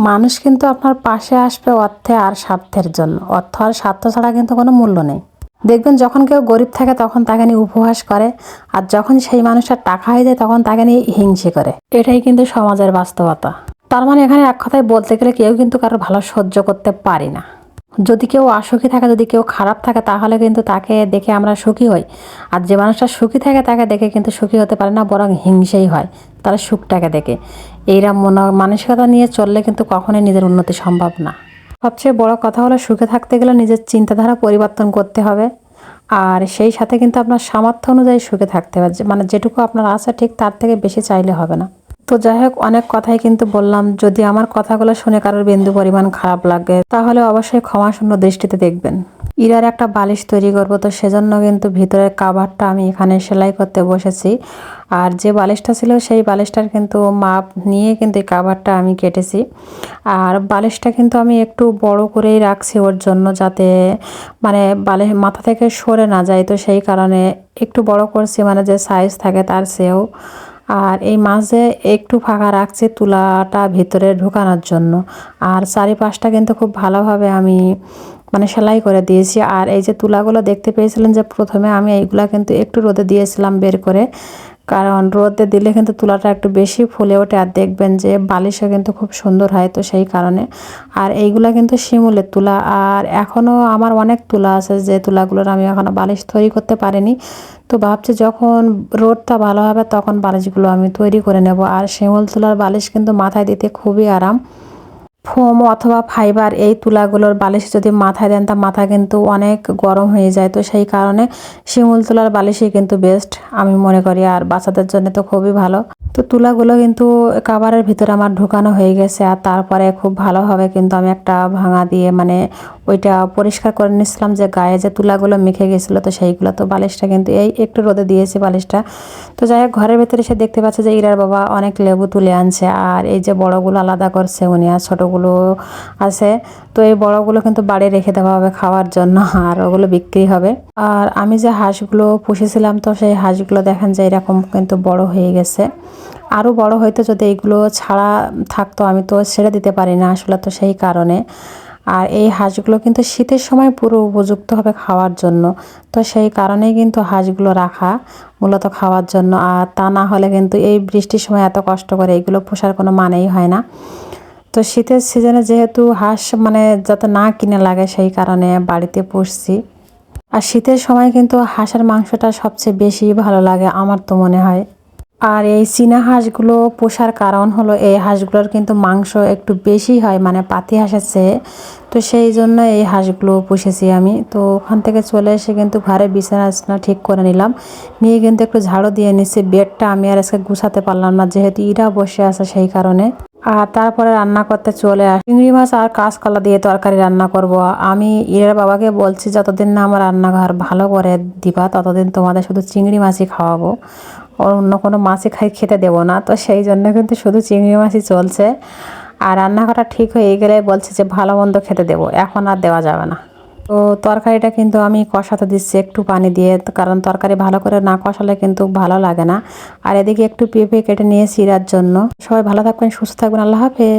মানুষ কিন্তু আপনার পাশে আসবে অর্থে আর স্বার্থের জন্য। অর্থ আর স্বার্থ ছাড়া কিন্তু কোনো মূল্য নেই। দেখবেন যখন কেউ গরিব থাকে তখন তাকে নিয়ে উপহাস করে, আর যখন সেই মানুষটার টাকা হয়ে যায় তখন তাকে নিয়ে হিংসে করে। এটাই কিন্তু সমাজের বাস্তবতা। তার মানে এখানে এক কথায় বলতে গেলে কেউ কিন্তু কারোর ভালো সহ্য করতে পারি না। যদি কেউ অসুখী থাকে, যদি কেউ খারাপ থাকে, তাহলে কিন্তু তাকে দেখে আমরা সুখী হই। আর যে মানুষটা সুখী থাকে তাকে দেখে কিন্তু সুখী হতে পারে না, বরং হিংসেই হয় তার সুখটাকে দেখে। এইরা মানসিকতা নিয়ে চললে কিন্তু কখনোই নিজের উন্নতি সম্ভব না। সবচেয়ে বড় কথা হলো, সুখে থাকতে গেলে নিজের চিন্তাধারা পরিবর্তন করতে হবে। আর সেই সাথে কিন্তু আপনার সামর্থ্য অনুযায়ী সুখে থাকতে হবে, মানে যেটুকু আপনার আছে ঠিক তার থেকে বেশি চাইলে হবে না। তো যাই হোক, অনেক কথাই কিন্তু বললাম। যদি আমার কথাগুলো শুনে কারোর বিন্দু পরিমাণ খারাপ লাগে তাহলে অবশ্যই ক্ষমাশূন্য দৃষ্টিতে দেখবেন। ইরার একটা বালিশ তৈরি করব, তো সেজন্য কিন্তু ভিতরের কাভারটা আমি এখানে সেলাই করতে বসেছি। আর যে বালিশটা ছিল সেই বালিশটার কিন্তু মাপ নিয়ে কিন্তু এই কাভারটা আমি কেটেছি। আর বালিশটা কিন্তু আমি একটু বড় করেই রাখছি ওর জন্য, যাতে মানে বালিশ মাথা থেকে সরে না যায়। তো সেই কারণে একটু বড় করছি, মানে যে সাইজ থাকে তার চেয়েও। আর এই মাঝে একটু ফাঁকা রাখছি তুলাটা ভিতরে ঢুকানোর জন্য। আর চারিপাশটা কিন্তু খুব ভালোভাবে আমি মানে সেলাই করে দিয়েছি। আর এই যে তুলাগুলো দেখতে পেয়েছিলেন যে প্রথমে আমি এইগুলা কিন্তু একটু রোদে দিয়েছিলাম বের করে, কারণ রোদে দিলে কিন্তু তুলাটা একটু বেশি ফুলে ওঠে, আর দেখবেন যে বালিশও কিন্তু খুব সুন্দর হয়, তো সেই কারণে। আর এইগুলা কিন্তু শিমুলের তুলা। আর এখনও আমার অনেক তুলা আছে যে তুলাগুলোর আমি এখনও বালিশ তৈরি করতে পারিনি। তো ভাবছি যখন রোদটা ভালো হবে তখন বালিশগুলো আমি তৈরি করে নেব। আর শিমুল তুলার বালিশ কিন্তু মাথায় দিতে খুবই আরাম। ফোম অথবা ফাইবার এই তুলাগুলোর বালিশ যদি মাথায় দেন তা মাথা কিন্তু অনেক গরম হয়ে যায়, তো সেই কারণে শিমুল তুলার বালিশই কিন্তু বেস্ট আমি মনে করি। আর বাচ্চাদের জন্য তো খুবই ভালো। তো তুলাগুলো কিন্তু কাভারের ভিতরে আমার ঢুকানো হয়ে গেছে। আর তারপরে খুব ভালোভাবে কিন্তু আমি একটা ভাঙা দিয়ে মানে ওইটা পরিষ্কার করে নিচ্ছিলাম, যে গায়ে যে তুলাগুলো মেখে গেছিলো, তো সেইগুলো। তো বালিশটা কিন্তু এই একটু রোদে দিয়েছি বালিশটা। তো যাই হোক, ঘরের ভেতরে সে দেখতে পাচ্ছে যে ইরার বাবা অনেক লেবু তুলে আনছে। আর এই যে বড়গুলো আলাদা করছে উনি, আর ছোটোগুলো আছে। তো এই বড়গুলো কিন্তু বাড়ি রেখে দেওয়া হবে খাওয়ার জন্য, আর ওগুলো বিক্রি হবে। আর আমি যে হাঁসগুলো পুষেছিলাম, তো সেই হাঁসগুলো দেখেন যে এরকম কিন্তু বড় হয়ে গেছে। আরও বড় হয়তো যদি এইগুলো ছাড়া থাকতো, আমি তো ছেড়ে দিতে পারি না আসলে, তো সেই কারণে। আর এই হাঁসগুলো কিন্তু শীতের সময় পুরো উপযুক্ত হবে খাওয়ার জন্য, তো সেই কারণেই কিন্তু হাঁসগুলো রাখা মূলত খাওয়ার জন্য। আর তা না হলে কিন্তু এই বৃষ্টির সময় এত কষ্ট করে এইগুলো পোষার কোনো মানেই হয় না। তো শীতের সিজনে যেহেতু হাঁস মানে যাতে না কিনে লাগে, সেই কারণে বাড়িতে পুষছি। আর শীতের সময় কিন্তু হাঁসের মাংসটা সবচেয়ে বেশি ভালো লাগে আমার তো মনে হয়। আর এই চীনা হাঁসগুলো পোষার কারণ হলো এই হাঁসগুলোর কিন্তু মাংস একটু বেশি হয়, মানে পাতি হাঁসের চেয়ে। তো সেই জন্য এই হাঁসগুলো পুষেছি আমি। তো ওখান থেকে চলে এসে কিন্তু ঘরে বিছানা ঠিক করে নিলাম, নিয়ে কিন্তু একটু ঝাড়ু দিয়ে নিচ্ছি। বেডটা আমি আর আজকে গুছাতে পারলাম না, যেহেতু ইরা বসে আছে সেই কারণে। আর তারপরে রান্না করতে চলে আসি, চিংড়ি মাছ আর কাঁচকলা দিয়ে তরকারি রান্না করব। আমি ইরার বাবাকে বলছি, যতদিন না আমার রান্নাঘর ভালো করে দিবা ততদিন তোমাদের শুধু চিংড়ি মাছই খাওয়াবো, অন্য কোনো মাছই খেতে দেবো না। তো সেই জন্য কিন্তু শুধু চিংড়ি মাছই চলছে। আর রান্নাঘরটা ঠিক হয়ে গেলে বলছে যে ভালো মন্দ খেতে দেবো, এখন আর দেওয়া যাবে না। তো তরকারিটা কিন্তু আমি কষাতে দিচ্ছি একটু পানি দিয়ে, কারণ তরকারি ভালো করে না কষালে কিন্তু ভালো লাগে না। আর এদিকে একটু পেঁপে কেটে নিয়ে চিড়ার জন্য। সবাই ভালো থাকবেন, সুস্থ থাকবেন, আল্লাহ হাফেজ।